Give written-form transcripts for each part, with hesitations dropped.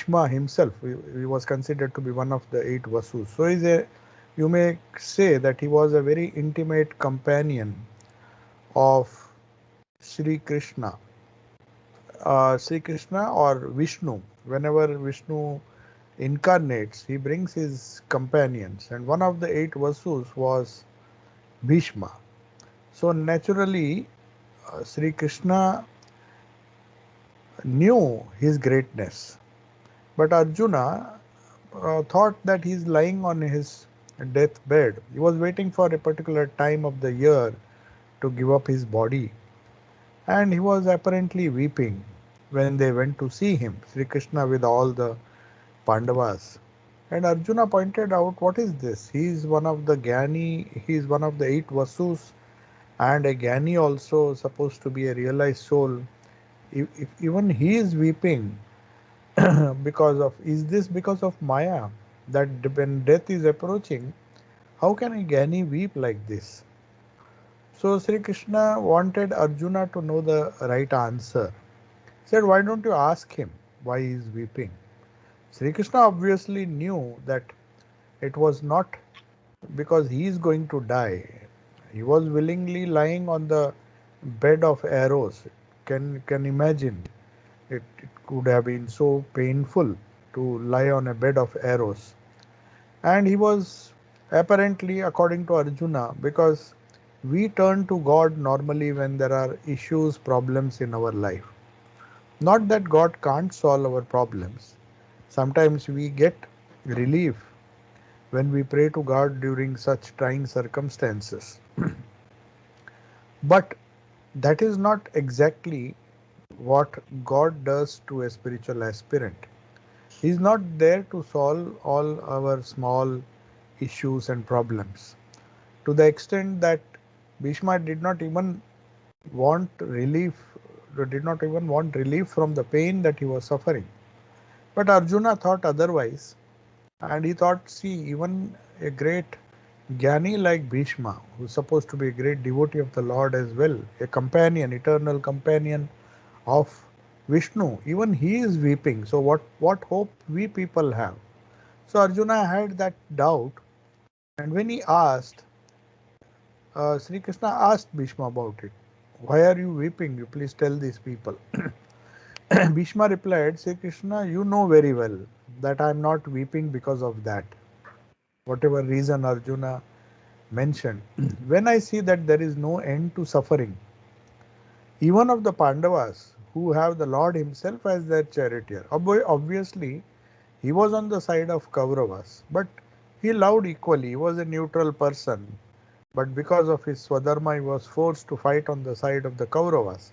Bhishma himself, he was considered to be one of the eight Vasus. So you may say that he was a very intimate companion of Sri Krishna. Sri Krishna or Vishnu, whenever Vishnu incarnates, he brings his companions, and one of the eight Vasus was Bhishma. So naturally, Sri Krishna knew his greatness, but Arjuna thought that he is lying on his deathbed. He was waiting for a particular time of the year to give up his body, and he was apparently weeping when they went to see him, Sri Krishna with all the Pandavas. And Arjuna pointed out, what is this? He is one of the Gyani, he is one of the eight Vasus, and a Gyani also supposed to be a realized soul. If even he is weeping, because of, is this because of Maya? That when death is approaching, how can a Gyani weep like this? So Sri Krishna wanted Arjuna to know the right answer. He said, why don't you ask him why he is weeping? Sri Krishna obviously knew that it was not because he is going to die. He was willingly lying on the bed of arrows. Can imagine it could have been so painful to lie on a bed of arrows. And he was apparently, according to Arjuna, because we turn to God normally when there are issues, problems in our life. Not that God can't solve our problems. Sometimes we get relief when we pray to God during such trying circumstances. But that is not exactly what God does to a spiritual aspirant. He is not there to solve all our small issues and problems. To the extent that Bhishma did not even want relief, from the pain that he was suffering. But Arjuna thought otherwise, and he thought, see, even a great Jnani like Bhishma, who is supposed to be a great devotee of the Lord as well, a companion, eternal companion of Vishnu, even he is weeping. So what hope we people have? So Arjuna had that doubt, and when he asked, Sri Krishna asked Bhishma about it. Why are you weeping? You please tell these people. Bhishma replied, Sri Krishna, you know very well that I am not weeping because of that. Whatever reason Arjuna mentioned. When I see that there is no end to suffering, even of the Pandavas who have the Lord himself as their charioteer, obviously he was on the side of Kauravas, but he loved equally. He was a neutral person, but because of his Swadharma, he was forced to fight on the side of the Kauravas.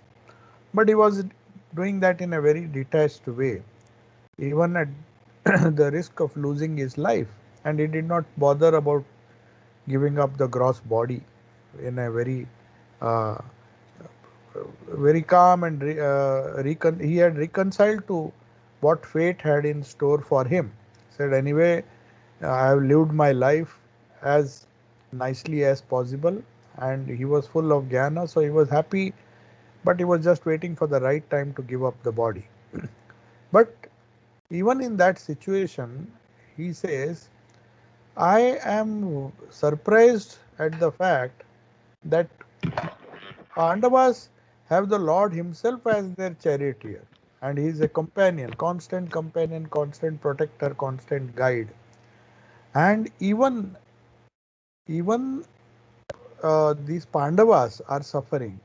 But he was doing that in a very detached way, even at the risk of losing his life, and he did not bother about giving up the gross body in a uh, very calm and he had reconciled to what fate had in store for him. Said, anyway, I have lived my life as nicely as possible, and he was full of jnana, so he was happy, but he was just waiting for the right time to give up the body. But even in that situation, he says, I am surprised at the fact that Pandavas have the Lord himself as their charioteer, and he is a companion, constant protector, constant guide. And even these Pandavas are suffering,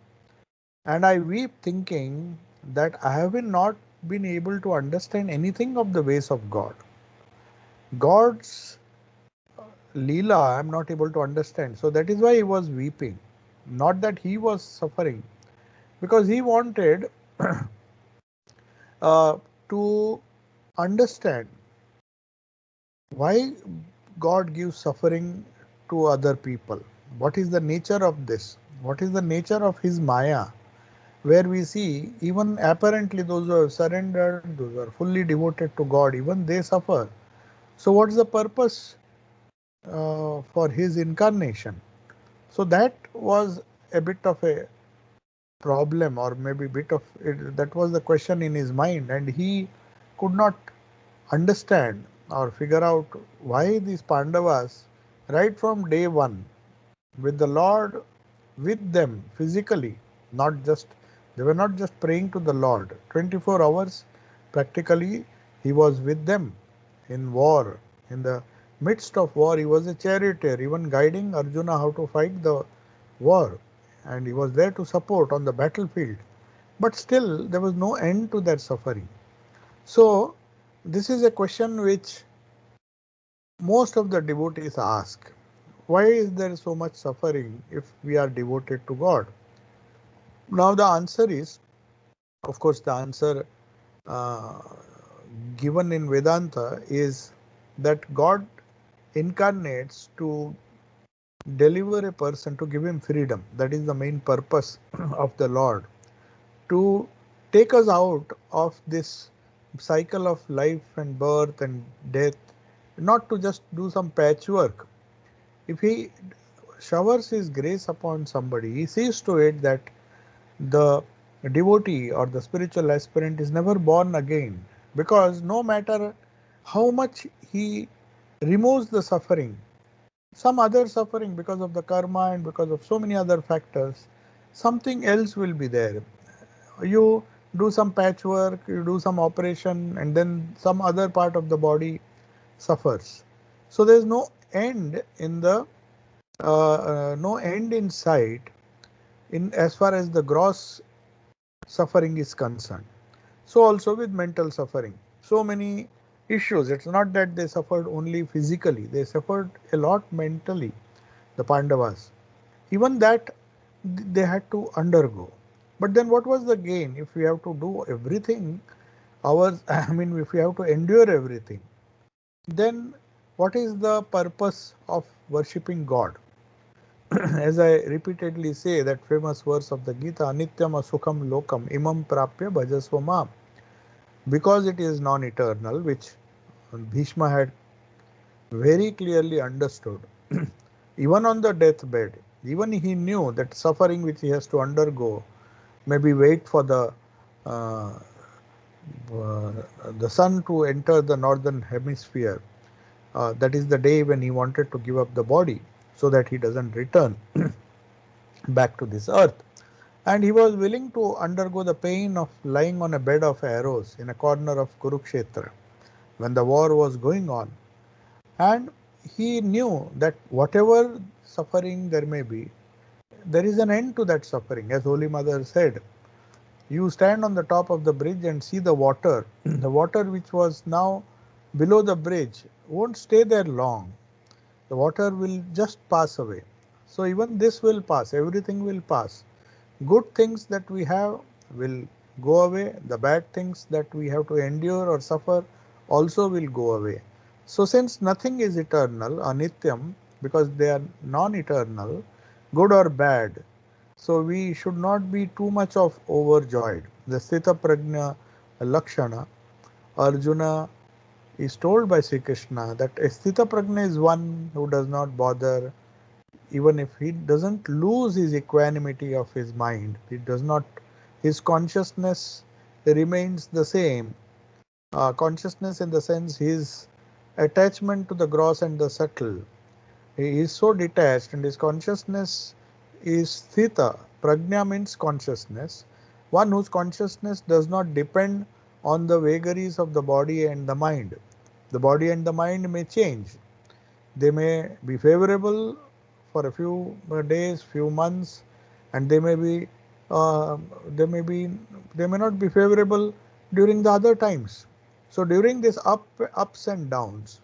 and I weep thinking that I have not been able to understand anything of the ways of God. God's Leela, I am not able to understand. So that is why he was weeping. Not that he was suffering, because he wanted uh, to understand why God gives suffering to other people. What is the nature of this? What is the nature of his Maya? Where we see even apparently those who have surrendered, those who are fully devoted to God, even they suffer. So, what is the purpose for his incarnation? So, that was a bit of a problem, or maybe bit of it, that was the question in his mind, and he could not understand or figure out why these Pandavas, right from day one, with the Lord with them physically, not just they were not just praying to the Lord 24 hours, practically he was with them in war. In the midst of war, he was a charioteer, even guiding Arjuna how to fight the war, and he was there to support on the battlefield. But still, there was no end to their suffering. So, this is a question which most of the devotees ask. Why is there so much suffering if we are devoted to God? Now, the answer is, of course, the answer uh, given in Vedanta is that God incarnates to deliver a person, to give him freedom. That is the main purpose of the Lord, to take us out of this cycle of life and birth and death, not to just do some patchwork. If he showers his grace upon somebody, he sees to it that the devotee or the spiritual aspirant is never born again, because no matter how much he removes the suffering, some other suffering because of the karma and because of so many other factors, something else will be there. You do some patchwork, you do some operation, and then some other part of the body suffers. So there is no end in the no end in sight in as far as the gross suffering is concerned. So also with mental suffering, so many issues. It's not that they suffered only physically; they suffered a lot mentally. The Pandavas, even that they had to undergo. But then, what was the gain if we have to do everything? I mean, if we have to endure everything, then what is the purpose of worshipping God? As I repeatedly say, that famous verse of the Gita, Anityam Asukham Lokam Imam Prapya Bhajasva Mam, because it is non-eternal, which Bhishma had very clearly understood. Even on the deathbed, even he knew that suffering which he has to undergo, maybe wait for uh, uh, the sun to enter the northern hemisphere. That is the day when he wanted to give up the body so that he doesn't return back to this earth. And he was willing to undergo the pain of lying on a bed of arrows in a corner of Kurukshetra when the war was going on. And he knew that whatever suffering there may be, there is an end to that suffering. As Holy Mother said, you stand on the top of the bridge and see the water. The water which was now below the bridge won't stay there long. The water will just pass away. So even this will pass, everything will pass. Good things that we have will go away, the bad things that we have to endure or suffer also will go away. So since nothing is eternal, anityam, because they are non-eternal, good or bad, so we should not be too much of overjoyed. The Sthita Prajna Lakshana, Arjuna is told by Sri Krishna that a Sthita Prajna is one who does not bother, even if he doesn't lose his equanimity of his mind, he does not, his consciousness remains the same. Consciousness in the sense his attachment to the gross and the subtle. He is so detached and his consciousness is sthita. Prajna means consciousness. One whose consciousness does not depend on the vagaries of the body and the mind. The body and the mind may change. They may be favorable for a few days, few months, and uh, they may be, they may not be favorable during the other times. So during this ups and downs,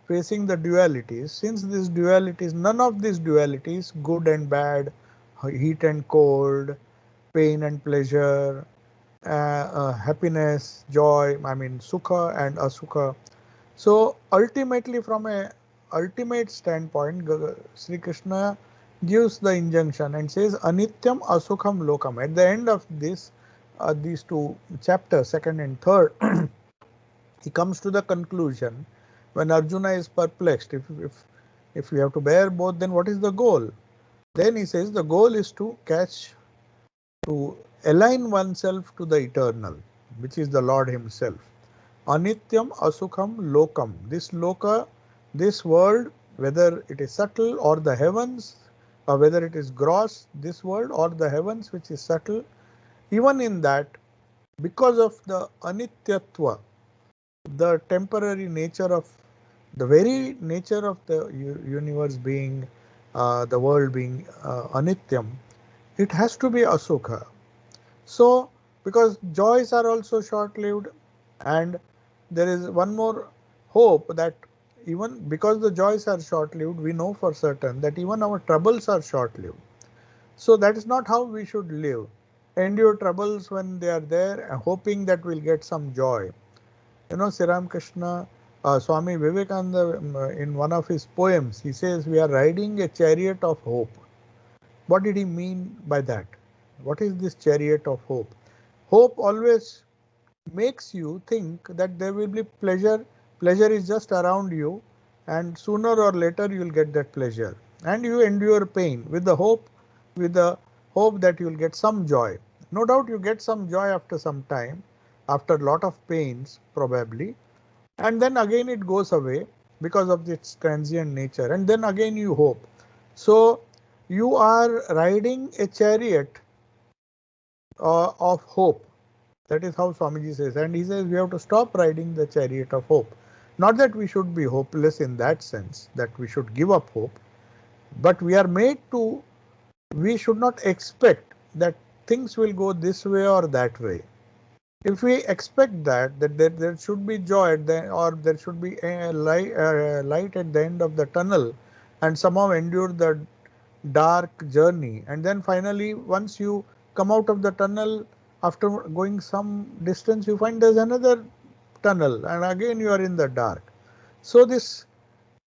facing the dualities, since these dualities, none of these dualities, good and bad, heat and cold, pain and pleasure, happiness, joy, I mean sukha and asukha. So ultimately, from a ultimate standpoint, Sri Krishna gives the injunction and says Anityam Asukham Lokam. At the end of this, these two chapters, second and third, he comes to the conclusion when Arjuna is perplexed. If you have to bear both, then what is the goal? Then he says the goal is to align oneself to the eternal, which is the Lord Himself. Anityam Asukham Lokam. This loka, this world, whether it is subtle or the heavens, or whether it is gross, this world or the heavens which is subtle, even in that, because of the anityatva, the temporary nature of the very nature of the universe being, the world being anityam, it has to be asukha. So, because joys are also short lived, and there is one more hope that even because the joys are short lived, we know for certain that even our troubles are short lived. So, that is not how we should live. Endure troubles when they are there, hoping that we'll get some joy. Sri Krishna, Swami Vivekananda, in one of his poems, he says, we are riding a chariot of hope. What did he mean by that? What is this chariot of hope? Hope always makes you think that there will be pleasure. Pleasure is just around you, and sooner or later you will get that pleasure. And you endure pain with the hope that you will get some joy. No doubt you get some joy after some time, after a lot of pains probably, and then again it goes away because of its transient nature, and then again you hope. So you are riding a chariot of hope. That is how Swamiji says, and he says we have to stop riding the chariot of hope. Not that we should be hopeless in that sense, that we should give up hope, but we are made to, we should not expect that things will go this way or that way. If we expect that there should be joy or there should be a light at the end of the tunnel, and somehow endure the dark journey, and then finally once you come out of the tunnel, after going some distance, you find there's another tunnel and again you are in the dark. So this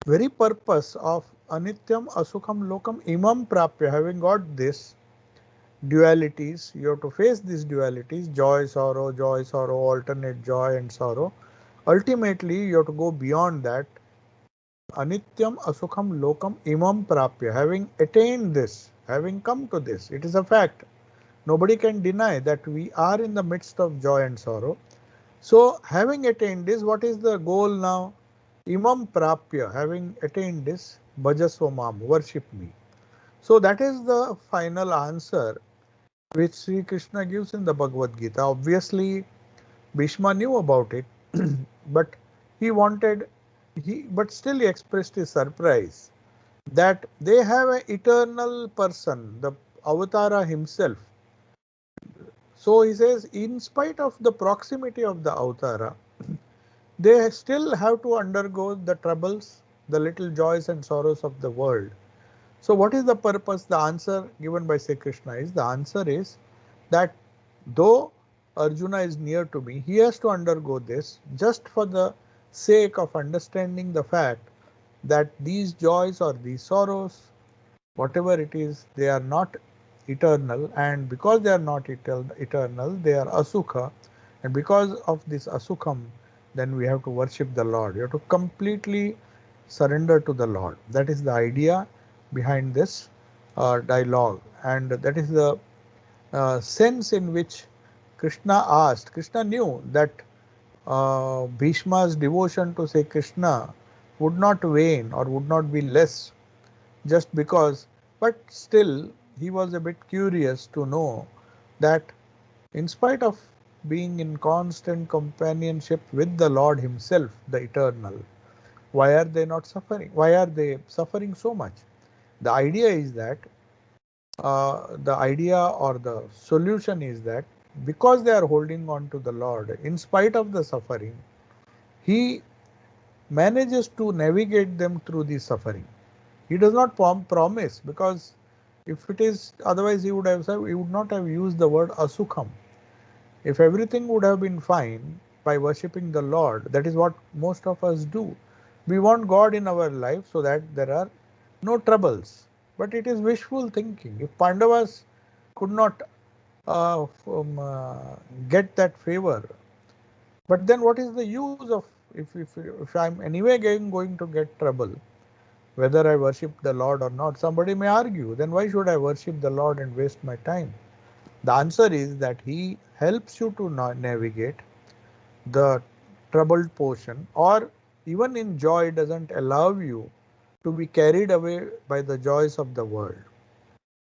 very purpose of anityam asukham lokam imam prapya, having got this dualities, you have to face these dualities, joy, sorrow, alternate joy and sorrow. Ultimately, you have to go beyond that. Anityam Asukham Lokam Imam Prapya, having attained this, having come to this, it is a fact. Nobody can deny that we are in the midst of joy and sorrow. So, having attained this, what is the goal now? Imam Prapya, having attained this, Bhajasvamam, worship me. So, that is the final answer which Sri Krishna gives in the Bhagavad Gita. Obviously, Bhishma knew about it, but he wanted, but still he expressed his surprise that they have an eternal person, the Avatara himself. So he says, in spite of the proximity of the Avatara, they still have to undergo the troubles, the little joys and sorrows of the world. So what is the purpose? The answer given by Sri Krishna is, the answer is that though Arjuna is near to me, he has to undergo this just for the sake of understanding the fact that these joys or these sorrows, whatever it is, they are not eternal, and because they are not eternal, they are asukha, and because of this asukham, then we have to worship the Lord. You have to completely surrender to the Lord. That is the idea behind this dialogue, and that is the sense in which Krishna asked. Krishna knew that Bhishma's devotion to say Krishna would not wane or would not be less just because, but still he was a bit curious to know that in spite of being in constant companionship with the Lord himself, the eternal, why are they not suffering? Why are they suffering so much? The idea is that the idea or the solution is that because they are holding on to the Lord, in spite of the suffering, He manages to navigate them through the suffering. He does not promise, because if it is otherwise, he would have said, he would not have used the word asukham. If everything would have been fine by worshipping the Lord, that is what most of us do. We want God in our life so that there are no troubles. But it is wishful thinking. If Pandavas could not get that favor, but then what is the use of, if I'm anyway going to get trouble, whether I worship the Lord or not? Somebody may argue, then why should I worship the Lord and waste my time? The answer is that He helps you to navigate the troubled portion, or even in joy doesn't allow you to be carried away by the joys of the world.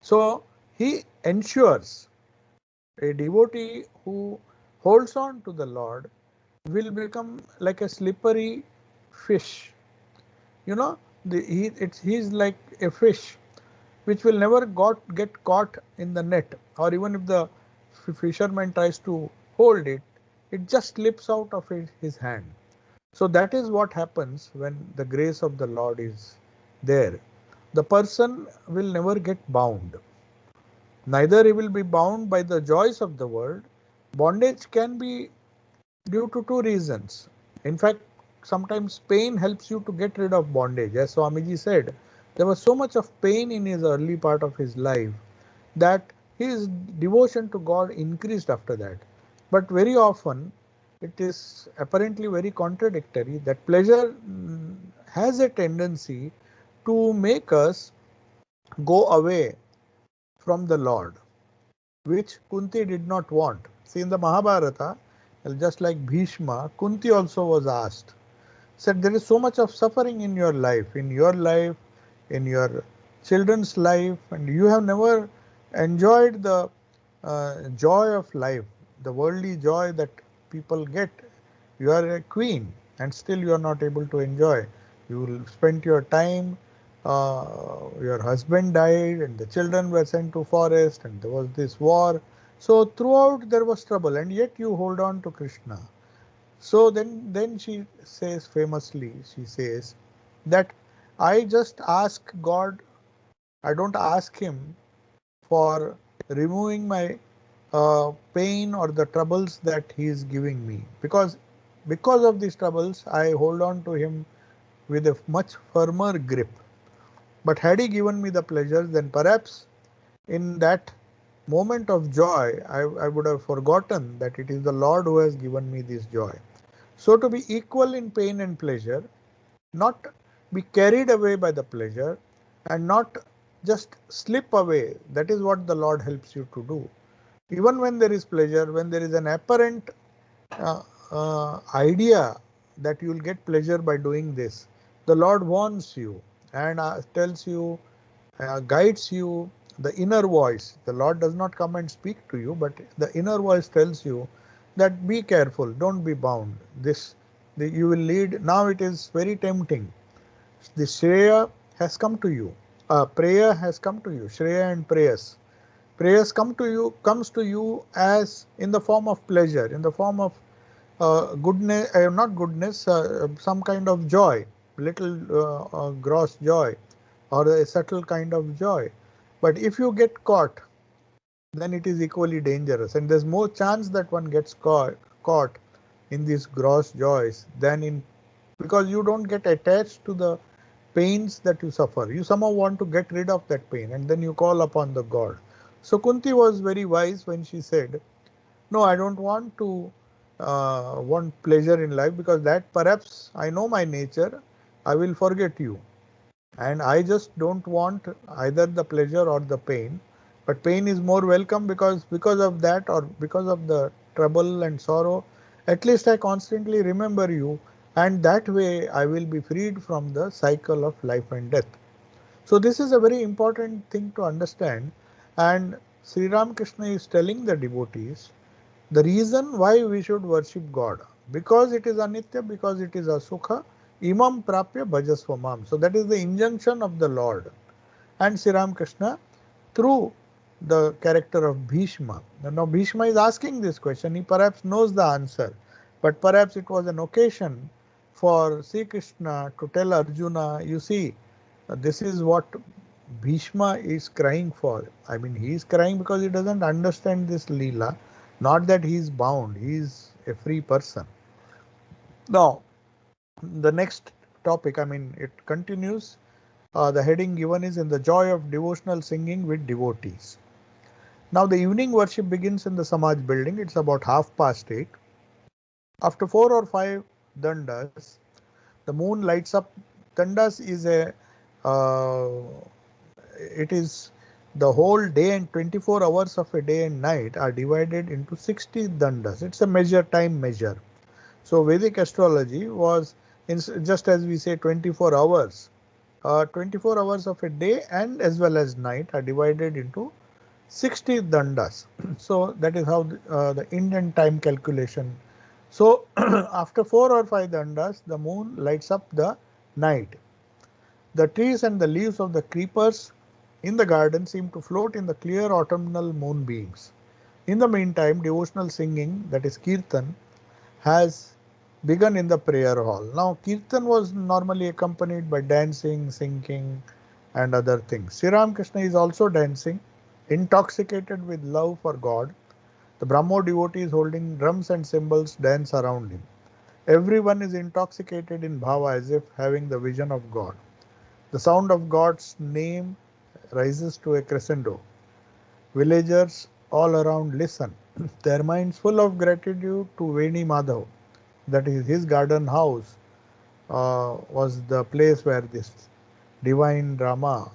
So he ensures a devotee who holds on to the Lord will become like a slippery fish. You know, he's like a fish which will never get caught in the net, or even if the fisherman tries to hold it, it just slips out of his hand. So that is what happens when the grace of the Lord is there. The person will never get bound. Neither he will be bound by the joys of the world. Bondage can be due to two reasons. In fact, sometimes pain helps you to get rid of bondage. As Swamiji said, there was so much of pain in his early part of his life that his devotion to God increased after that. But very often, it is apparently very contradictory that pleasure has a tendency to make us go away from the Lord, which Kunti did not want. See, in the Mahabharata, just like Bhishma, Kunti also was asked, said, there is so much of suffering in your life, in your children's life, and you have never enjoyed the joy of life, the worldly joy that people get. You are a queen and still you are not able to enjoy. You will spend your time, your husband died and the children were sent to forest and there was this war. So throughout there was trouble and yet you hold on to Krishna. So then she says famously, she says that I just ask God, I don't ask him for removing my pain or the troubles that he is giving me, because of these troubles I hold on to him with a much firmer grip. But had he given me the pleasures, then perhaps in that moment of joy I would have forgotten that it is the Lord who has given me this joy. So to be equal in pain and pleasure, not be carried away by the pleasure and not just slip away, that is what the Lord helps you to do. Even when there is pleasure, when there is an apparent idea that you will get pleasure by doing this, the Lord warns you and tells you, guides you, the inner voice. The Lord does not come and speak to you, but the inner voice tells you that be careful, don't be bound. You will lead. Now it is very tempting. The Shreya has come to you. Prayer has come to you. Shreya and prayers. Prayers comes to you as in the form of pleasure, in the form of goodness, not goodness, some kind of joy, little gross joy, or a subtle kind of joy. But if you get caught, then it is equally dangerous, and there's more chance that one gets caught in these gross joys than in, because you don't get attached to the pains that you suffer. You somehow want to get rid of that pain, and then you call upon the God. So Kunti was very wise when she said, no, I don't want to want pleasure in life, because that perhaps I know my nature, I will forget you. And I just don't want either the pleasure or the pain. But pain is more welcome because of that, or because of the trouble and sorrow. At least I constantly remember you, and that way I will be freed from the cycle of life and death. So this is a very important thing to understand, and Sri Ramakrishna is telling the devotees the reason why we should worship God, because it is anitya, because it is asukha, imam prapya bhajasvamam. So that is the injunction of the Lord. And Sri Ramakrishna, through the character of Bhishma. Now Bhishma is asking this question, he perhaps knows the answer, but perhaps it was an occasion for Sri Krishna to tell Arjuna, you see, this is what Bhishma is crying for. I mean, he is crying because he doesn't understand this Leela, not that he is bound, he is a free person. Now, the next topic, I mean, it continues. The heading given is in the joy of devotional singing with devotees. Now, the evening worship begins in the Samaj building. It's about 8:30. After 4 or 5 dandas, the moon lights up. Dandas is uh, it is the whole day, and 24 hours of a day and night are divided into 60 dandas. It's a time measure. So Vedic astrology was, just as we say 24 hours, 24 hours of a day and as well as night are divided into 60 dandas. So that is how the Indian time calculation. So after 4 or 5 dandas, the moon lights up the night. The trees and the leaves of the creepers in the garden seem to float in the clear autumnal moonbeams. In the meantime, devotional singing, that is Kirtan, has begun in the prayer hall. Now, Kirtan was normally accompanied by dancing, singing, and other things. Sri Ramakrishna is also dancing, intoxicated with love for God. The Brahmo devotees holding drums and cymbals dance around him. Everyone is intoxicated in bhava as if having the vision of God. The sound of God's name rises to a crescendo. Villagers all around listen, their minds full of gratitude to Veni Madhav. That is, his garden house was the place where this divine drama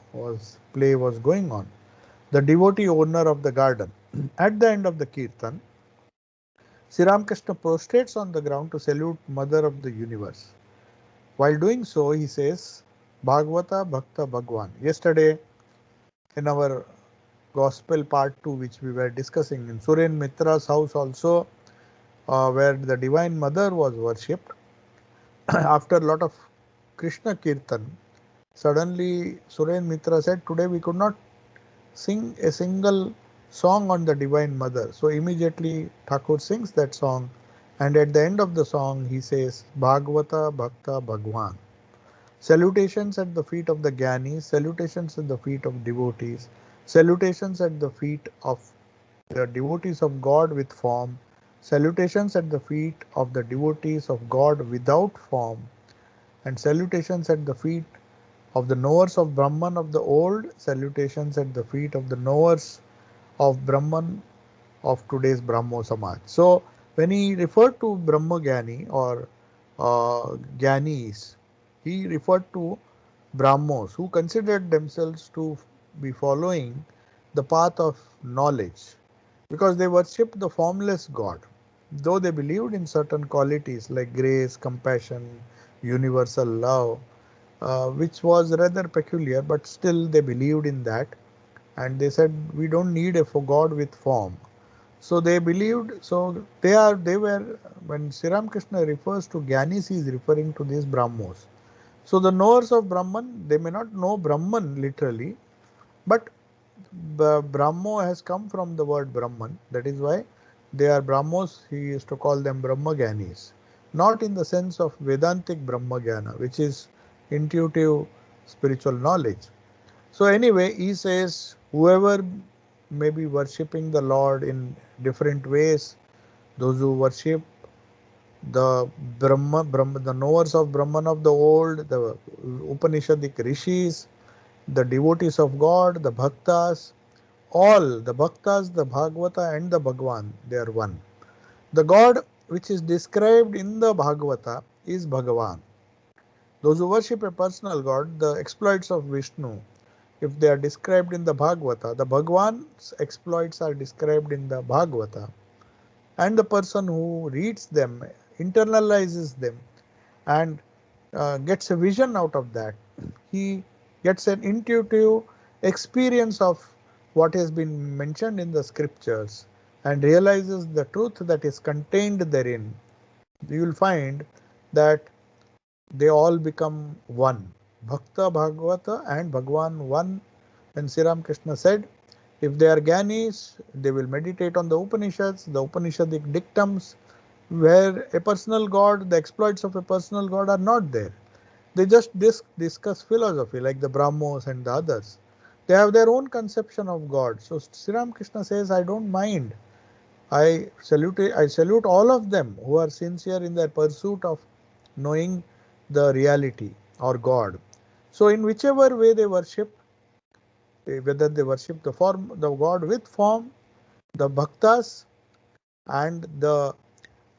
play was going on. The devotee owner of the garden. At the end of the kirtan, Sri Ramakrishna prostrates on the ground to salute Mother of the Universe. While doing so, he says, Bhagavata Bhakta Bhagwan. Yesterday, in our Gospel Part 2, which we were discussing, in Suren Mitra's house also, where the Divine Mother was worshipped, after a lot of Krishna Kirtan, suddenly Suren Mitra said, today we could not sing a single song on the Divine Mother. So immediately Thakur sings that song, and at the end of the song he says, Bhagavata Bhakta Bhagwan. Salutations at the feet of the Gyanis, salutations at the feet of devotees, salutations at the feet of the devotees of God with form, salutations at the feet of the devotees of God without form, and salutations at the feet of the knowers of Brahman of the old, salutations at the feet of the knowers of Brahman of today's Brahmo Samaj. So, when he referred to Brahma Gyani or Gyanis, he referred to Brahmos who considered themselves to be following the path of knowledge because they worshipped the formless God. Though they believed in certain qualities like grace, compassion, universal love, which was rather peculiar, but still they believed in that, and they said we don't need a for God with form. So they believed. So they were, when Sri Ramakrishna refers to Gyanis, he is referring to these Brahmos. So the knowers of Brahman, they may not know Brahman literally, but Brahmo has come from the word Brahman. That is why they are Brahmos. He used to call them Brahmagyanis, not in the sense of Vedantic Brahmagyana, which is intuitive spiritual knowledge. So anyway, he says whoever may be worshipping the Lord in different ways, those who worship the the knowers of Brahman of the old, the Upanishadic rishis, the devotees of God, the bhaktas, all the bhaktas, the Bhagavata and the Bhagwan, they are one. The God which is described in the Bhagavata is Bhagavan. Those who worship a personal God, the exploits of Vishnu, if they are described in the Bhagavata, the Bhagwan's exploits are described in the Bhagavata, and the person who reads them, internalizes them, and gets a vision out of that, he gets an intuitive experience of what has been mentioned in the scriptures and realizes the truth that is contained therein. You will find that they all become one. Bhakta, Bhagavata and Bhagwan one. When Sri Ramakrishna said, if they are Gyanis, they will meditate on the Upanishads, the Upanishadic dictums, where a personal God, the exploits of a personal God are not there. They just discuss philosophy like the Brahmos and the others. They have their own conception of God. So Sri Ramakrishna says, I don't mind. I salute all of them who are sincere in their pursuit of knowing the reality or God. So in whichever way they worship, whether they worship the God with form, the bhaktas and the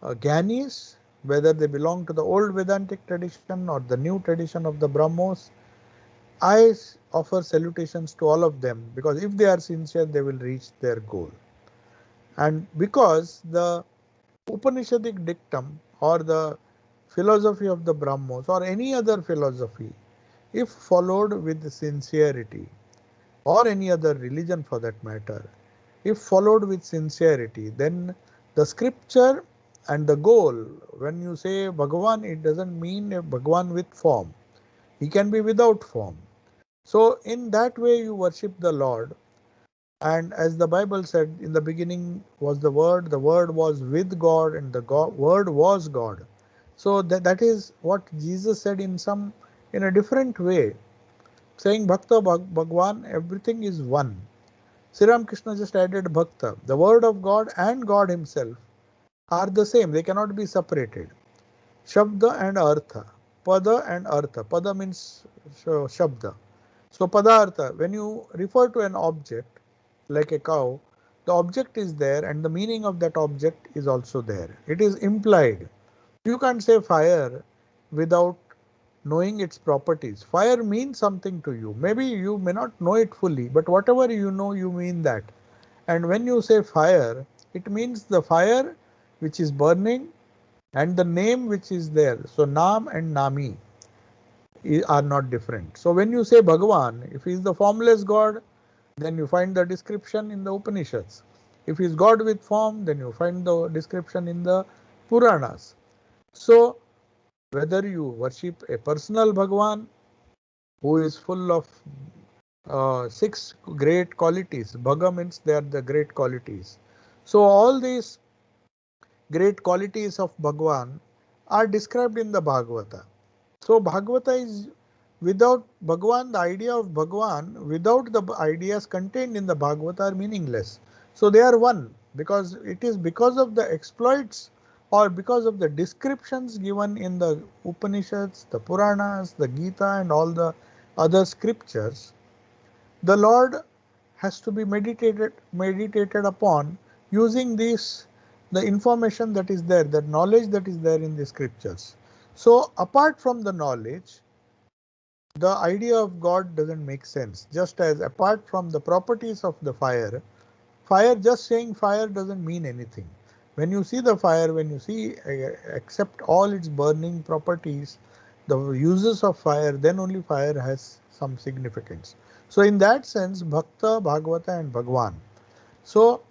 Gyanis, whether they belong to the old Vedantic tradition or the new tradition of the Brahmos, I offer salutations to all of them because if they are sincere, they will reach their goal. And because the Upanishadic dictum or the philosophy of the Brahmos or any other philosophy, if followed with sincerity, or any other religion for that matter, if followed with sincerity, then the scripture and the goal, when you say Bhagavan, it doesn't mean a Bhagavan with form. He can be without form. So in that way you worship the Lord. And as the Bible said, in the beginning was the Word was with God, and the Word was God. So that is what Jesus said in a different way, saying Bhakta Bhagwan, everything is one. Sri Ramakrishna just added Bhakta. The Word of God and God Himself are the same, they cannot be separated. Shabda and Artha, Pada and Artha. Pada means Shabda. So Padartha, when you refer to an object like a cow, the object is there and the meaning of that object is also there. It is implied. You can't say fire without knowing its properties. Fire means something to you. Maybe you may not know it fully, but whatever you know, you mean that. And when you say fire, it means the fire which is burning and the name which is there. So Nam and Nami are not different. So when you say Bhagavan, if he is the formless God, then you find the description in the Upanishads. If he is God with form, then you find the description in the Puranas. So whether you worship a personal Bhagavan who is full of six great qualities, Bhaga means they are the great qualities. So all these great qualities of Bhagavan are described in the Bhagavata. So Bhagavata is without Bhagavan, the idea of Bhagavan without the ideas contained in the Bhagavata are meaningless. So they are one, because it is because of the exploits or because of the descriptions given in the Upanishads, the Puranas, the Gita and all the other scriptures, the Lord has to be meditated upon using this, the information that is there, the knowledge that is there in the scriptures. So apart from the knowledge, the idea of God doesn't make sense. Just as apart from the properties of the fire, just saying fire doesn't mean anything. When you see the fire, when you see accept all its burning properties, the uses of fire, then only fire has some significance. So in that sense, Bhakta, Bhagavata and Bhagwan. So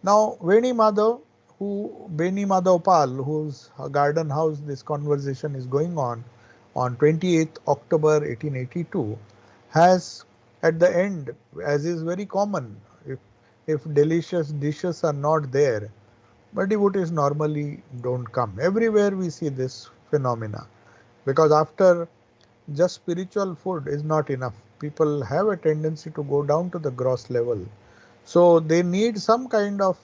now Veni Madhav, Beni Madhav Pal, whose garden house this conversation is going on 28th October 1882, has at the end, as is very common, if delicious dishes are not there, but devotees normally don't come. Everywhere we see this phenomena, because after just spiritual food is not enough. People have a tendency to go down to the gross level. So they need some kind of,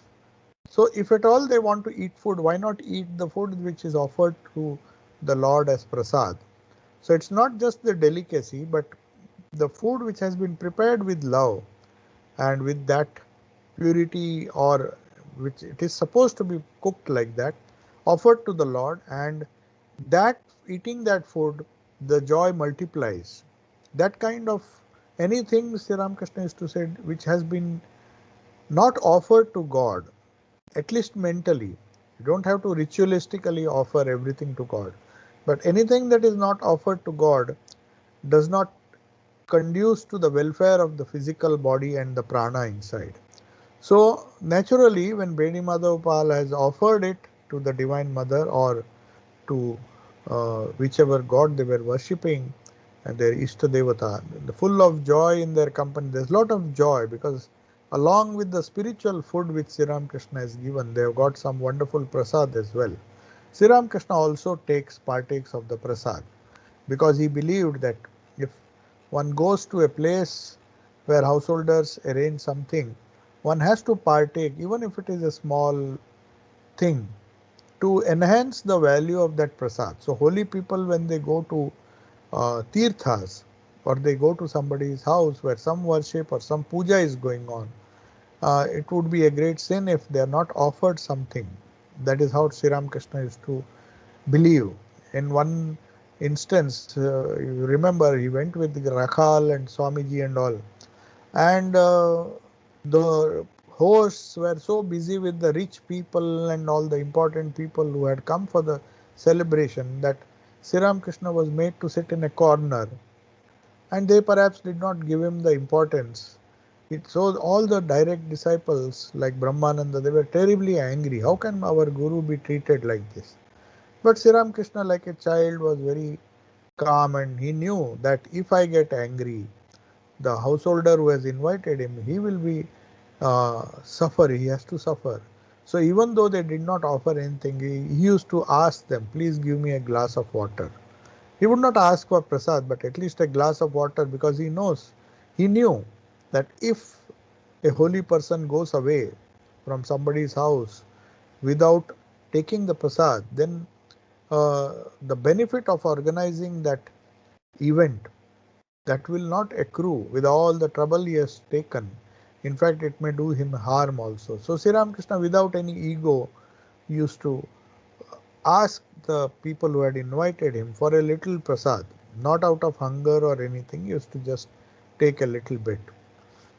so if at all they want to eat food, why not eat the food which is offered to the Lord as prasad? So it's not just the delicacy, but the food which has been prepared with love and with that purity, or which it is supposed to be cooked like that, offered to the Lord, and that eating that food, the joy multiplies. That kind of anything Sri Ramakrishna used to say which has been not offered to God, at least mentally. You don't have to ritualistically offer everything to God. But anything that is not offered to God does not conduce to the welfare of the physical body and the prana inside. So naturally, when Beni Madhavpal has offered it to the Divine Mother or to whichever god they were worshipping, and their Ishta Devata, full of joy in their company. There's a lot of joy because along with the spiritual food which Sri Ramakrishna has given, they have got some wonderful prasad as well. Sri Ramakrishna also partakes of the prasad, because he believed that if one goes to a place where householders arrange something, one has to partake, even if it is a small thing, to enhance the value of that prasad. So holy people, when they go to tirthas, or they go to somebody's house where some worship or some puja is going on, it would be a great sin if they are not offered something. That is how Sri Ramakrishna used to believe. In one instance, you remember, he went with Rakhal and Swamiji and all, and the hosts were so busy with the rich people and all the important people who had come for the celebration that Sri Ramakrishna was made to sit in a corner, and they perhaps did not give him the importance. It shows all the direct disciples like Brahmananda, they were terribly angry. How can our Guru be treated like this? But Sri Ramakrishna, like a child, was very calm, and he knew that if I get angry, the householder who has invited him, he will be suffer, he has to suffer. So even though they did not offer anything, he used to ask them, please give me a glass of water. He would not ask for prasad, but at least a glass of water, because he knew that if a holy person goes away from somebody's house without taking the prasad, then the benefit of organizing that event, that will not accrue with all the trouble he has taken. In fact, it may do him harm also. So Sri Ramakrishna, without any ego, used to ask the people who had invited him for a little prasad, not out of hunger or anything, he used to just take a little bit.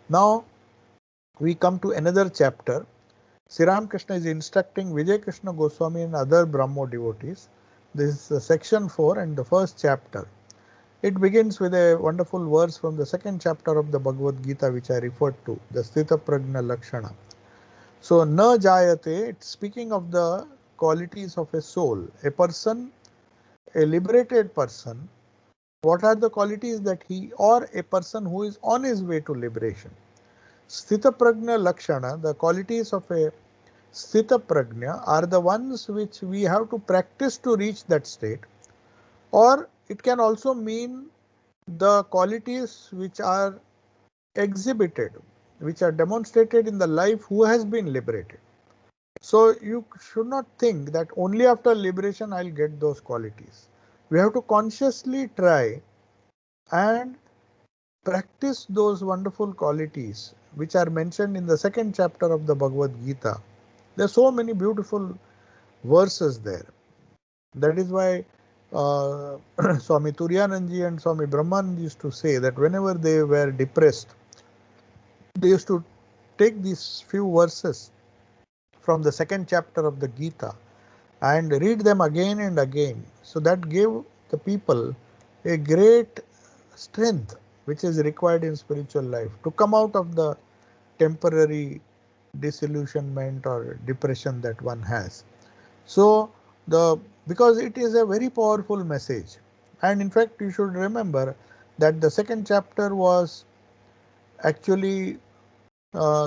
Now we come to another chapter. Sri Ramakrishna is instructing Vijay Krishna Goswami and other Brahmo devotees. This is section 4 and the first chapter. It begins with a wonderful verse from the second chapter of the Bhagavad Gita, which I referred to, the Sthita Prajna Lakshana. So, na jayate, it's speaking of the qualities of a soul, a person, a liberated person. What are the qualities that he, or a person who is on his way to liberation? Sthita Prajna Lakshana, the qualities of a Sthita Prajna are the ones which we have to practice to reach that state, or it can also mean the qualities which are exhibited, which are demonstrated in the life who has been liberated. So you should not think that only after liberation I'll get those qualities. We have to consciously try and practice those wonderful qualities which are mentioned in the second chapter of the Bhagavad Gita. There are so many beautiful verses there. That is why Swami Turiyananji and Swami Brahmanand used to say that whenever they were depressed, they used to take these few verses from the second chapter of the Gita and read them again and again. So that gave the people a great strength which is required in spiritual life to come out of the temporary disillusionment or depression that one has. So because it is a very powerful message, and in fact you should remember that the second chapter was actually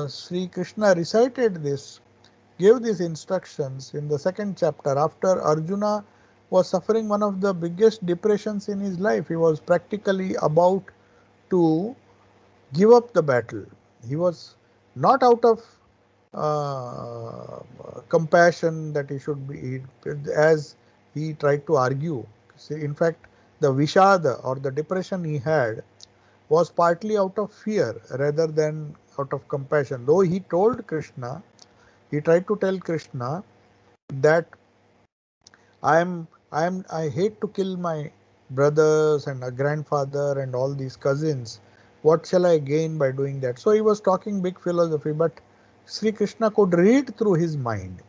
Sri Krishna recited this, gave these instructions in the second chapter after Arjuna was suffering one of the biggest depressions in his life. He was practically about to give up the battle. He was not out of compassion that he should be, as he tried to argue. In fact, the Vishada or the depression he had was partly out of fear rather than out of compassion. Though he told Krishna, he tried to tell Krishna that I hate to kill my brothers and a grandfather and all these cousins. What shall I gain by doing that? So he was talking big philosophy, but Sri Krishna could read through his mind,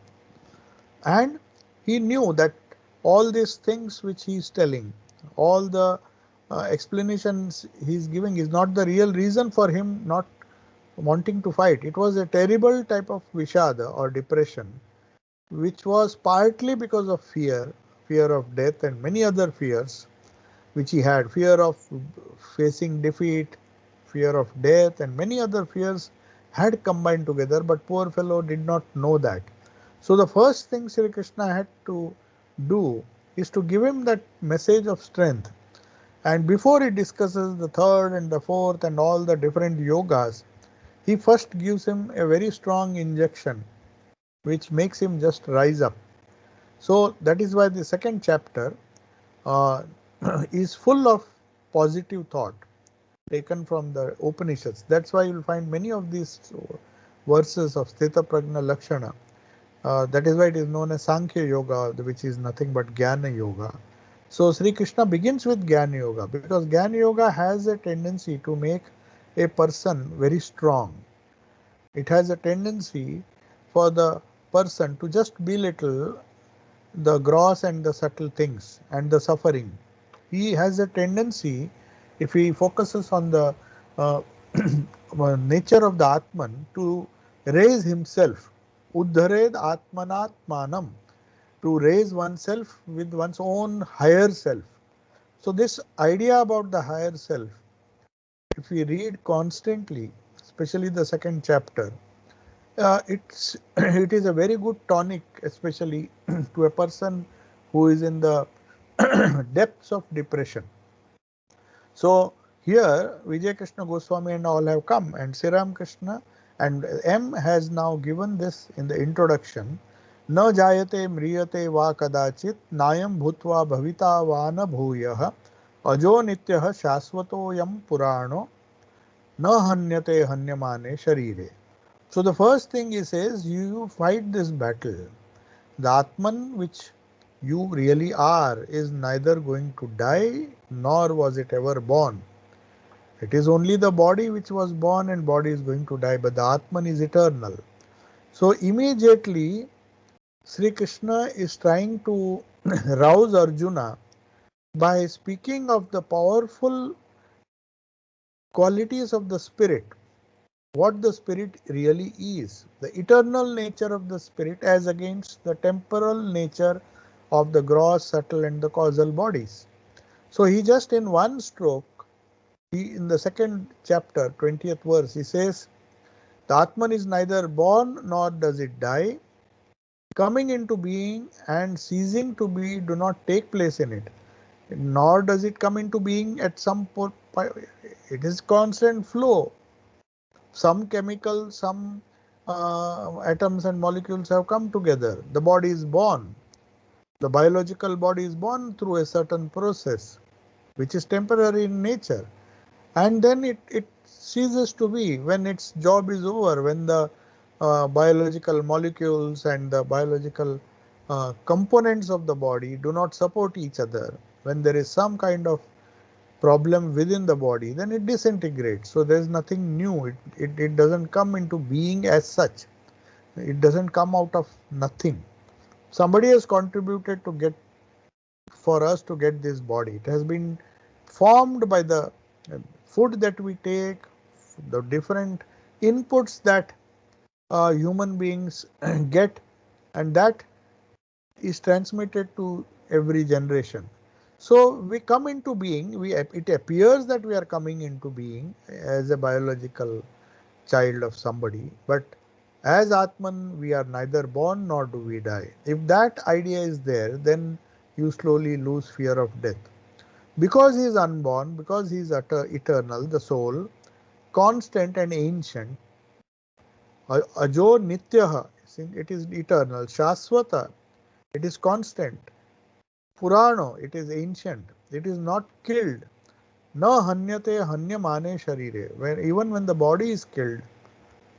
and he knew that all these things which he is telling, all the explanations he is giving is not the real reason for him not wanting to fight. It was a terrible type of vishada or depression, which was partly because of fear of death and many other fears which he had, fear of facing defeat, fear of death, and many other fears had combined together, but poor fellow did not know that. So the first thing Sri Krishna had to do is to give him that message of strength. And before he discusses the third and the fourth and all the different yogas, he first gives him a very strong injection which makes him just rise up. So that is why the second chapter uh, is full of positive thought taken from the Upanishads. That's why you will find many of these verses of Sthita Prajna Lakshana. That is why it is known as Sankhya Yoga, which is nothing but Jnana Yoga. So Sri Krishna begins with Jnana Yoga because Jnana Yoga has a tendency to make a person very strong. It has a tendency for the person to just belittle the gross and the subtle things and the suffering. He has a tendency, if he focuses on the uh, nature of the Atman, to raise himself. Uddhared Atmanatmanam, to raise oneself with one's own higher self. So, this idea about the higher self, if we read constantly, especially the second chapter, it's it is a very good tonic, especially to a person who is in the depths of depression. So here Vijay Krishna Goswami and all have come, and Sri Ram Krishna and M has now given this in the introduction. न जायते म्रियते वा कदाचित् नायं भूत्वा भविता वा न भूयः अजो नित्यः शाश्वतोऽयं पुराणो न हन्यते हन्यमाने शरीरे. So the first thing he says, you fight this battle. The Atman which you really are is neither going to die nor was it ever born. It is only the body which was born and body is going to die, but the Atman is eternal. So immediately Sri Krishna is trying to rouse Arjuna by speaking of the powerful qualities of the spirit, what the spirit really is, the eternal nature of the spirit as against the temporal nature of the gross, subtle and the causal bodies. So he just in one stroke, in the second chapter, 20th verse, he says, the Atman is neither born nor does it die. Coming into being and ceasing to be do not take place in it, nor does it come into being at some point. It is constant flow. Some chemicals, some atoms and molecules have come together. The body is born. The biological body is born through a certain process, which is temporary in nature. And then it ceases to be when its job is over, when the biological molecules and the biological components of the body do not support each other. When there is some kind of problem within the body, then it disintegrates. So there is nothing new. It doesn't come into being as such. It doesn't come out of nothing. Somebody has contributed to get for us to get this body. It has been formed by the food that we take, the different inputs that human beings get, and that is transmitted to every generation. So we come into being, it appears that we are coming into being as a biological child of somebody, but as Atman we are neither born nor do we die. If that idea is there, then you slowly lose fear of death. Because he is unborn, because he is eternal, the soul, constant and ancient, ajo nityaha, it is eternal, shaswata, it is constant, purano, it is ancient, it is not killed, na hanyate hanyamane sharire, when even when the body is killed,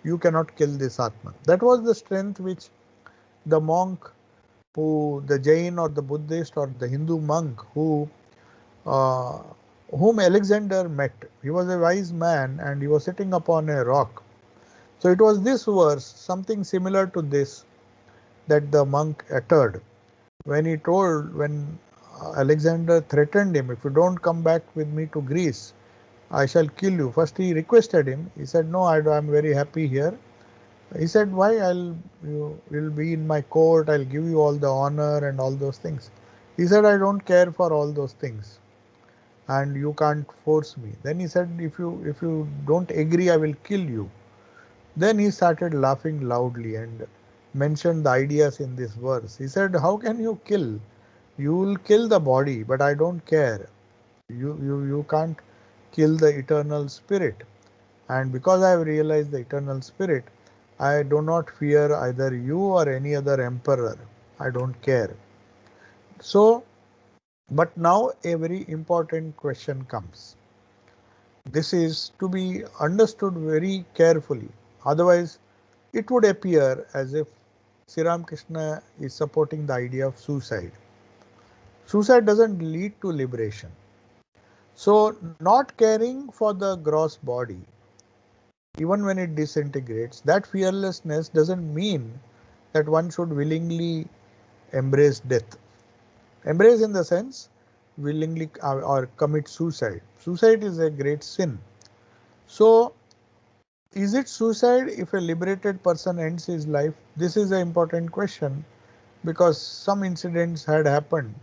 you cannot kill this Atman. That was the strength which the monk who, the Jain or the Buddhist or the Hindu monk uh, whom Alexander met. He was a wise man and he was sitting upon a rock. So it was this verse, something similar to this, that the monk uttered when he told, when Alexander threatened him, if you don't come back with me to Greece, I shall kill you. First he requested him. He said, no, I'm very happy here. He said, why? You will be in my court. I'll give you all the honor and all those things. He said, I don't care for all those things, and you can't force me. Then he said, if you don't agree, I will kill you. Then he started laughing loudly and mentioned the ideas in this verse. He said, how can you kill? You will kill the body, but I don't care. You can't kill the eternal spirit. And because I have realized the eternal spirit, I do not fear either you or any other emperor. I don't care. So, but now a very important question comes. This is to be understood very carefully. Otherwise, it would appear as if Sri Ramakrishna is supporting the idea of suicide. Suicide doesn't lead to liberation. So, not caring for the gross body, even when it disintegrates, that fearlessness doesn't mean that one should willingly embrace death. Embrace in the sense willingly or commit suicide. Suicide is a great sin. So, is it suicide if a liberated person ends his life? This is an important question because some incidents had happened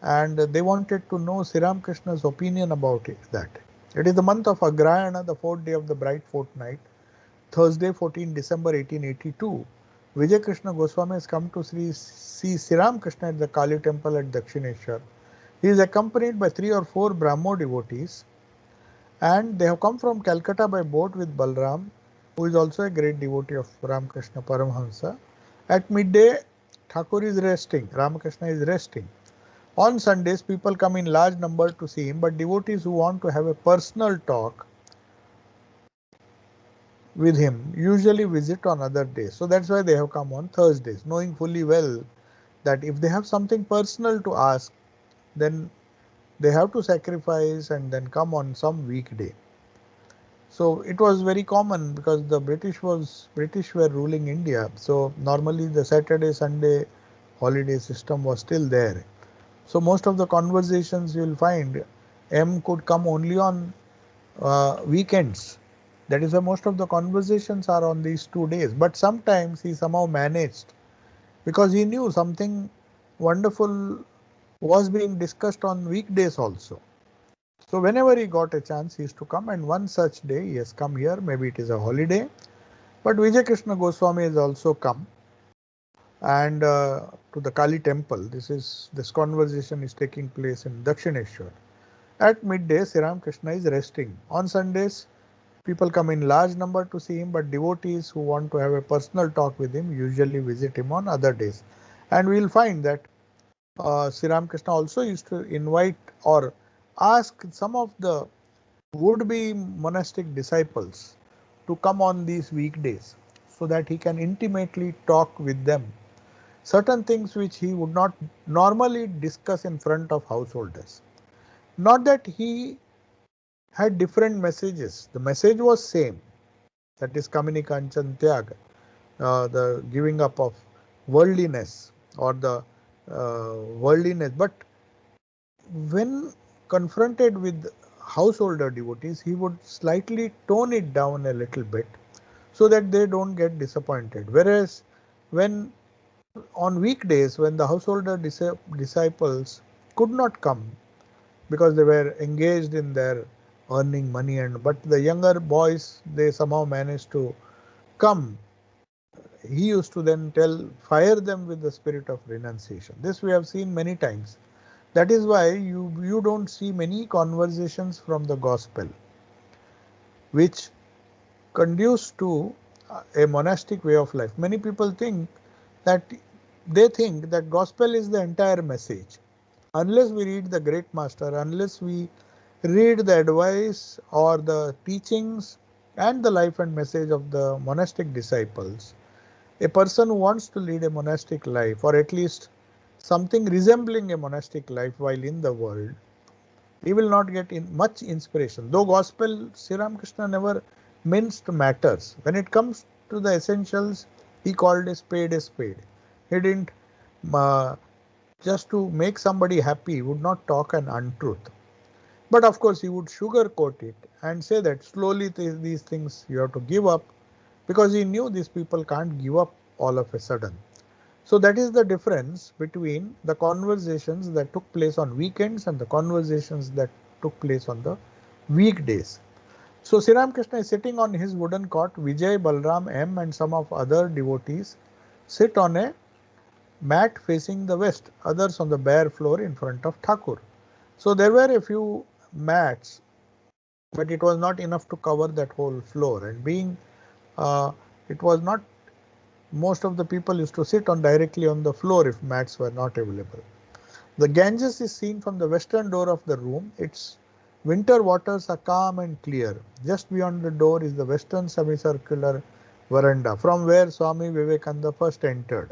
and they wanted to know Sri Ramakrishna's opinion about it. That it is the month of Agrayana, the fourth day of the bright fortnight, Thursday, 14 December 1882. Vijay Krishna Goswami has come to see Sri Ramakrishna at the Kali temple at Dakshineshwar. He is accompanied by 3 or 4 Brahmo devotees and they have come from Calcutta by boat with Balram, who is also a great devotee of Ramakrishna Paramahamsa. At midday, Thakur is resting, Ramakrishna is resting. On Sundays, people come in large number to see him, but devotees who want to have a personal talk with him usually visit on other days. So that's why they have come on Thursdays, knowing fully well that if they have something personal to ask, then they have to sacrifice and then come on some weekday. So it was very common because the British were ruling India. So normally the Saturday Sunday holiday system was still there. So most of the conversations you will find M could come only on weekends. That is why most of the conversations are on these 2 days. But sometimes he somehow managed because he knew something wonderful was being discussed on weekdays also. So whenever he got a chance, he used to come, and one such day he has come here. Maybe it is a holiday, but Vijay Krishna Goswami has also come and to the Kali temple. This conversation is taking place in Dakshineshwar. At midday, Sri Ramakrishna is resting. On Sundays, people come in large number to see him, but devotees who want to have a personal talk with him usually visit him on other days. And we will find that Sri Ramakrishna also used to invite or ask some of the would-be monastic disciples to come on these weekdays so that he can intimately talk with them certain things which he would not normally discuss in front of householders. Not that he had different messages. The message was same, that is Kamini Kanchan Tyag, the giving up of worldliness or the worldliness. But when confronted with householder devotees, he would slightly tone it down a little bit so that they don't get disappointed. Whereas when on weekdays, when the householder disciples could not come because they were engaged in their earning money, but the younger boys, they somehow managed to come, he used to then fire them with the spirit of renunciation. This we have seen many times. That is why you don't see many conversations from the gospel which conduce to a monastic way of life. Many people think that gospel is the entire message. Unless we read the great master, unless we read the advice or the teachings and the life and message of the monastic disciples, a person who wants to lead a monastic life or at least something resembling a monastic life while in the world, he will not get much inspiration. Though gospel, Sri Ramakrishna never minced matters. When it comes to the essentials, he called a spade a spade. He didn't, just to make somebody happy, he would not talk an untruth. But of course, he would sugarcoat it and say that slowly these things you have to give up, because he knew these people can't give up all of a sudden. So that is the difference between the conversations that took place on weekends and the conversations that took place on the weekdays. So Sri Ramakrishna is sitting on his wooden cot. Vijay, Balram, M and some of other devotees sit on a mat facing the west, others on the bare floor in front of Thakur. So there were a few mats, but it was not enough to cover that whole floor, and being it was not, most of the people used to sit on directly on the floor if mats were not available. The Ganges is seen from the western door of the room. Its winter waters are calm and clear. Just beyond the door is the western semicircular veranda from where Swami Vivekananda first entered.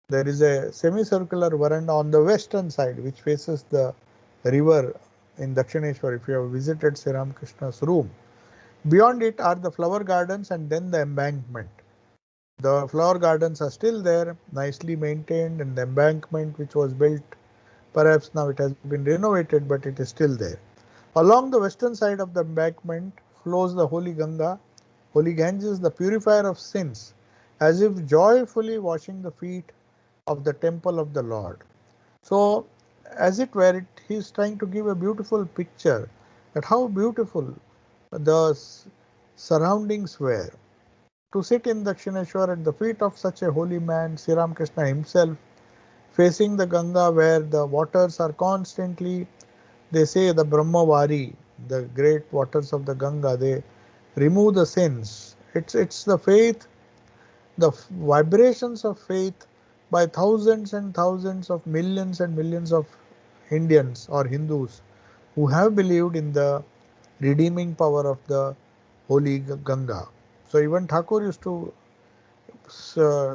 There is a semicircular veranda on the western side which faces the river in Dakshineshwar if you have visited Sri Ramakrishna's room. Beyond it are the flower gardens and then the embankment. The flower gardens are still there, nicely maintained, and the embankment which was built, perhaps now it has been renovated, but it is still there. Along the western side of the embankment flows the holy Ganga, holy Ganges, the purifier of sins, as if joyfully washing the feet of the temple of the Lord. So, as it were, he is trying to give a beautiful picture that how beautiful the surroundings were. To sit in Dakshineshwar at the feet of such a holy man, Sri Ramakrishna himself, facing the Ganga where the waters are constantly, they say the Brahmavari, the great waters of the Ganga, they remove the sins. It's the faith, the vibrations of faith by thousands and thousands of millions and millions of Indians or Hindus who have believed in the redeeming power of the holy Ganga. So even Thakur used to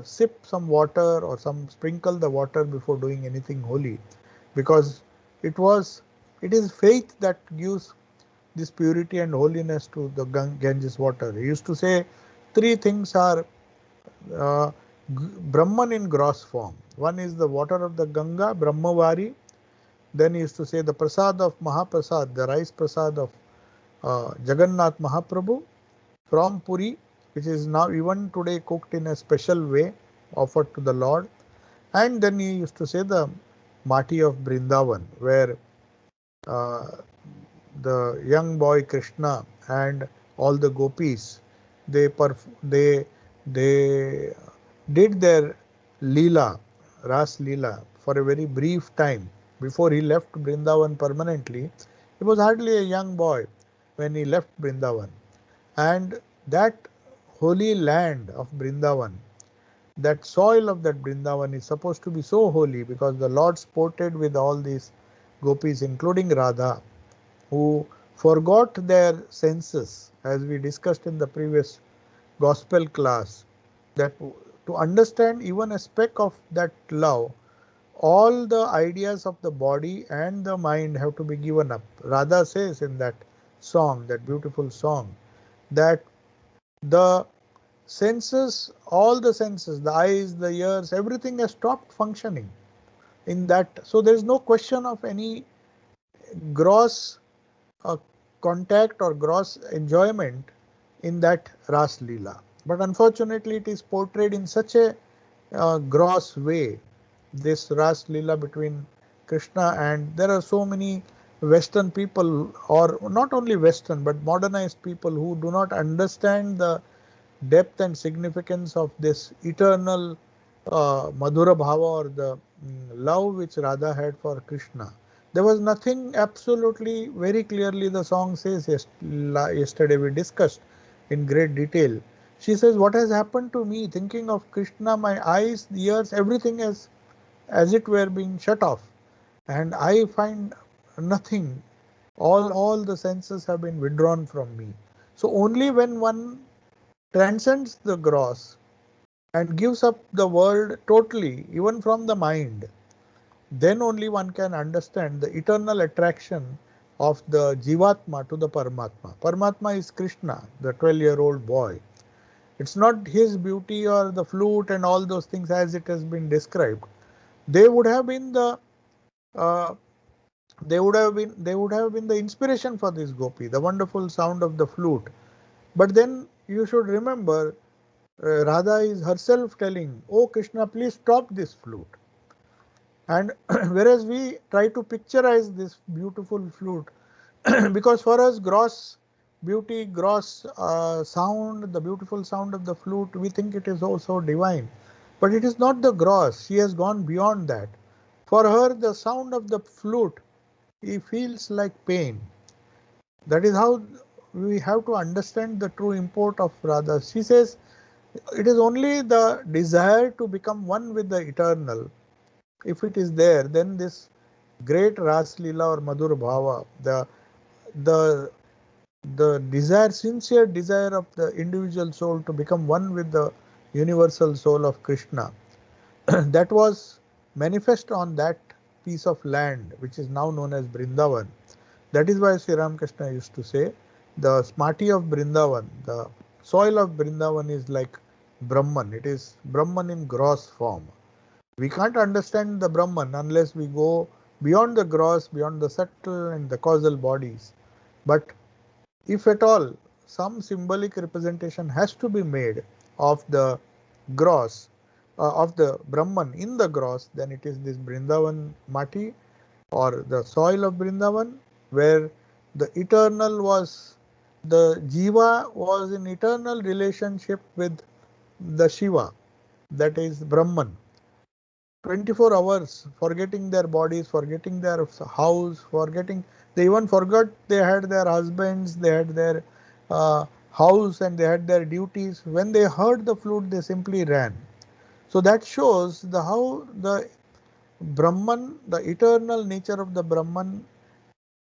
sip some water or some sprinkle the water before doing anything holy, because it was it is faith that gives this purity and holiness to the Ganges water. He used to say three things are uh, Brahman in gross form. One is the water of the Ganga, Brahmavari. Then he used to say the prasad of Mahaprasad, the rice prasad of Jagannath Mahaprabhu from Puri, which is now even today cooked in a special way, offered to the Lord. And then he used to say the Mati of Brindavan, where uh, the young boy Krishna and all the gopis, they they did their Leela, Ras Leela, for a very brief time before he left Brindavan permanently. He was hardly a young boy when he left Brindavan. And that holy land of Brindavan, that soil of that Brindavan is supposed to be so holy because the Lord sported with all these gopis, including Radha, who forgot their senses, as we discussed in the previous gospel class, that to understand even a speck of that love, all the ideas of the body and the mind have to be given up. Radha says in that song, that beautiful song, that the senses, all the senses, the eyes, the ears, everything has stopped functioning in that. So there is no question of any gross contact or gross enjoyment in that Ras Leela. But unfortunately, it is portrayed in such a gross way, this Ras Leela between Krishna, and there are so many Western people, or not only Western but modernized people, who do not understand the depth and significance of this eternal Madhura Bhava, or the love which Radha had for Krishna. There was nothing absolutely very clearly, the song says, yesterday we discussed in great detail. She says, what has happened to me? Thinking of Krishna, my eyes, ears, everything is as it were being shut off. And I find nothing. All the senses have been withdrawn from me. So only when one transcends the gross and gives up the world totally, even from the mind, then only one can understand the eternal attraction of the Jivatma to the Paramatma. Paramatma is Krishna, the 12-year-old boy. It's not his beauty or the flute and all those things as it has been described. They would have been the uh, they would have been the inspiration for this gopi, the wonderful sound of the flute. But then you should remember, Radha is herself telling, "Oh Krishna, please stop this flute." And whereas we try to picturize this beautiful flute, because for us, gross beauty, gross sound, the beautiful sound of the flute, we think it is also divine. But it is not the gross. She has gone beyond that. For her, the sound of the flute, he feels like pain. That is how we have to understand the true import of Radha. She says, it is only the desire to become one with the eternal. If it is there, then this great Ras Leela or Madhur Bhava, the the desire, sincere desire of the individual soul to become one with the universal soul of Krishna, that was manifest on that piece of land which is now known as Brindavan. That is why Sri Ramakrishna used to say, the smarty of Brindavan, the soil of Brindavan is like Brahman. It is Brahman in gross form. We can't understand the Brahman unless we go beyond the gross, beyond the subtle and the causal bodies. But if at all some symbolic representation has to be made of the gross, of the Brahman in the gross, then it is this Brindavan Mati or the soil of Brindavan, where the eternal was, the Jiva was in eternal relationship with the Shiva, that is Brahman. 24 hours, forgetting their bodies, forgetting their house, forgetting, they even forgot they had their husbands, they had their house, and they had their duties. When they heard the flute, they simply ran. So that shows the how the Brahman, the eternal nature of the Brahman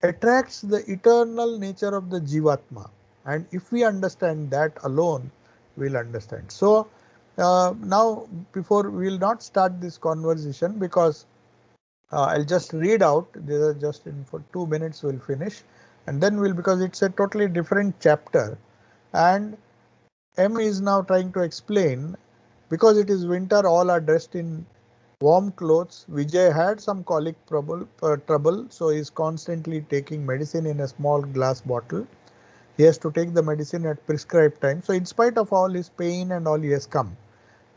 attracts the eternal nature of the Jivatma. And if we understand that alone, we'll understand. So now, before we will not start this conversation, because I'll just read out. These are just in for 2 minutes. We'll finish, and then we'll, because it's a totally different chapter, and M is now trying to explain, because it is winter, all are dressed in warm clothes. Vijay had some colic trouble, so he is constantly taking medicine in a small glass bottle. He has to take the medicine at prescribed time. So in spite of all his pain and all, he has come.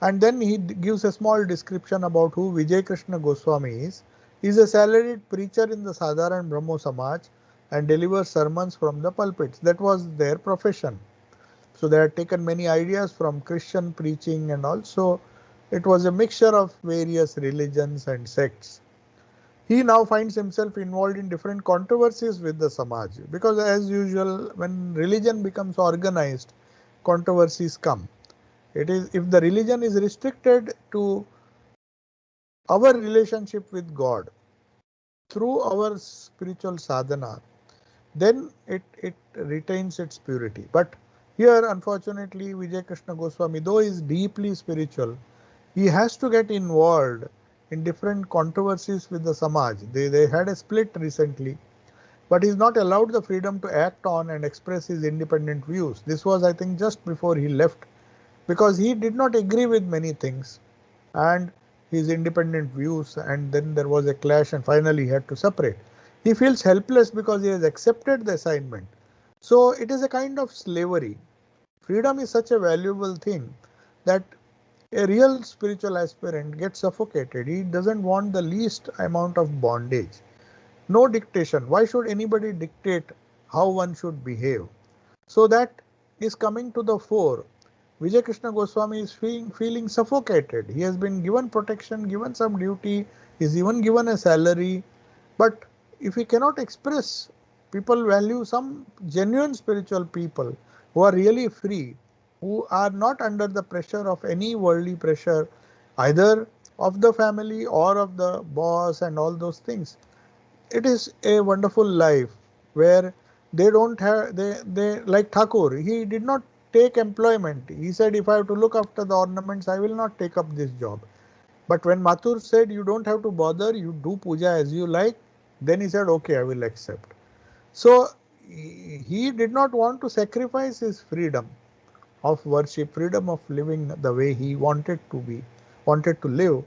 And then he gives a small description about who Vijay Krishna Goswami is. He is a salaried preacher in the Sadharan Brahmo Samaj and delivers sermons from the pulpits. That was their profession. So they had taken many ideas from Christian preaching, and also it was a mixture of various religions and sects. He now finds himself involved in different controversies with the Samaj, because as usual, when religion becomes organized, controversies come. It is, if the religion is restricted to our relationship with God through our spiritual sadhana, then it retains its purity. But here, unfortunately, Vijay Krishna Goswami, though he is deeply spiritual, he has to get involved in different controversies with the Samaj. They had a split recently, but he is not allowed the freedom to act on and express his independent views. This was, I think, just before he left, because he did not agree with many things and his independent views, and then there was a clash, and finally he had to separate. He feels helpless because he has accepted the assignment. So it is a kind of slavery. Freedom is such a valuable thing that a real spiritual aspirant gets suffocated. He doesn't want the least amount of bondage. No dictation. Why should anybody dictate how one should behave? So that is coming to the fore. Vijay Krishna Goswami is feeling suffocated. He has been given protection, given some duty, is even given a salary. But if he cannot express, people value some genuine spiritual people who are really free, who are not under the pressure of any worldly pressure, either of the family or of the boss and all those things. It is a wonderful life where they don't have, they like Thakur, he did not take employment. He said, if I have to look after the ornaments, I will not take up this job. But when Mathur said, you don't have to bother, you do puja as you like, then he said, okay, I will accept. So he did not want to sacrifice his freedom of worship, freedom of living the way he wanted to be, wanted to live,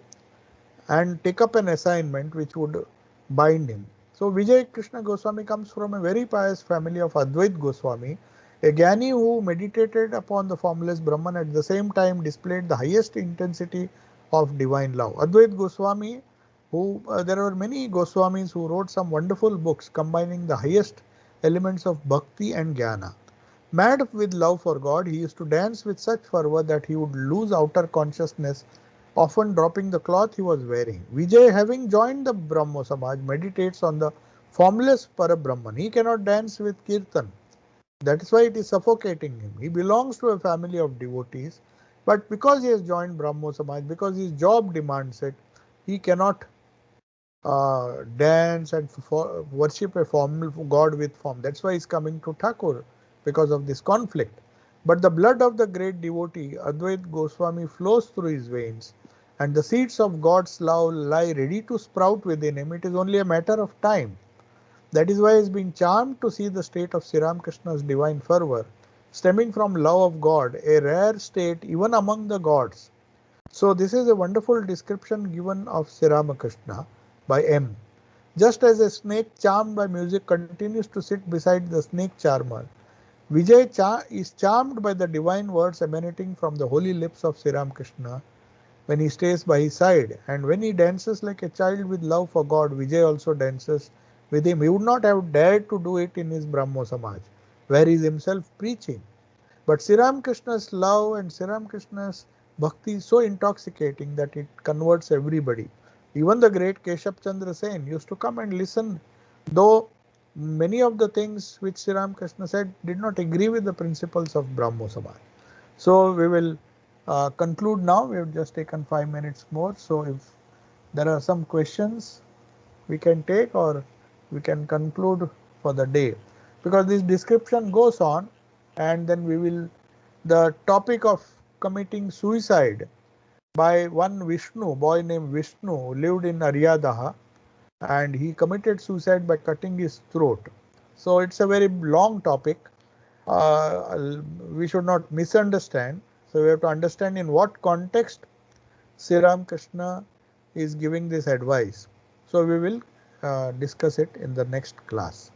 and take up an assignment which would bind him. So Vijay Krishna Goswami comes from a very pious family of Advait Goswami, a Gyani who meditated upon the formless Brahman, at the same time displayed the highest intensity of divine love. Advait Goswami, who there were many Goswamis who wrote some wonderful books combining the highest elements of bhakti and jnana. Mad with love for God, he used to dance with such fervor that he would lose outer consciousness, often dropping the cloth he was wearing. Vijay, having joined the Brahmo Samaj, meditates on the formless Parabrahman. He cannot dance with Kirtan. That is why it is suffocating him. He belongs to a family of devotees, but because he has joined Brahmo Samaj, because his job demands it, he cannot dance and worship a formal God with form. That's why he's coming to Thakur, because of this conflict. But the blood of the great devotee Advait Goswami flows through his veins, and the seeds of God's love lie ready to sprout within him. It is only a matter of time. That is why he has been charmed to see the state of Sri Ramakrishna's divine fervor. stemming from love of God, a rare state even among the gods. So this is a wonderful description given of Sri Ramakrishna by M. Just as a snake charmed by music continues to sit beside the snake charmer, Vijay is charmed by the divine words emanating from the holy lips of Sri Ramakrishna when he stays by his side. And when he dances like a child with love for God, Vijay also dances with him. He would not have dared to do it in his Brahmo Samaj, where he is himself preaching. But Sri Ramakrishna's love and Sri Ramakrishna's bhakti is so intoxicating that it converts everybody. Even the great Keshab Chandra Sen used to come and listen, though many of the things which Sri Ramakrishna said did not agree with the principles of Brahmo Samaj. So we will conclude now. We have just taken 5 minutes more. So if there are some questions we can take, or we can conclude for the day, because this description goes on, and then we will, the topic of committing suicide by one Vishnu, boy named Vishnu, who lived in Aryadaha, and he committed suicide by cutting his throat. So it's a very long topic. We should not misunderstand. So we have to understand in what context Sri Ramakrishna is giving this advice. So we will discuss it in the next class.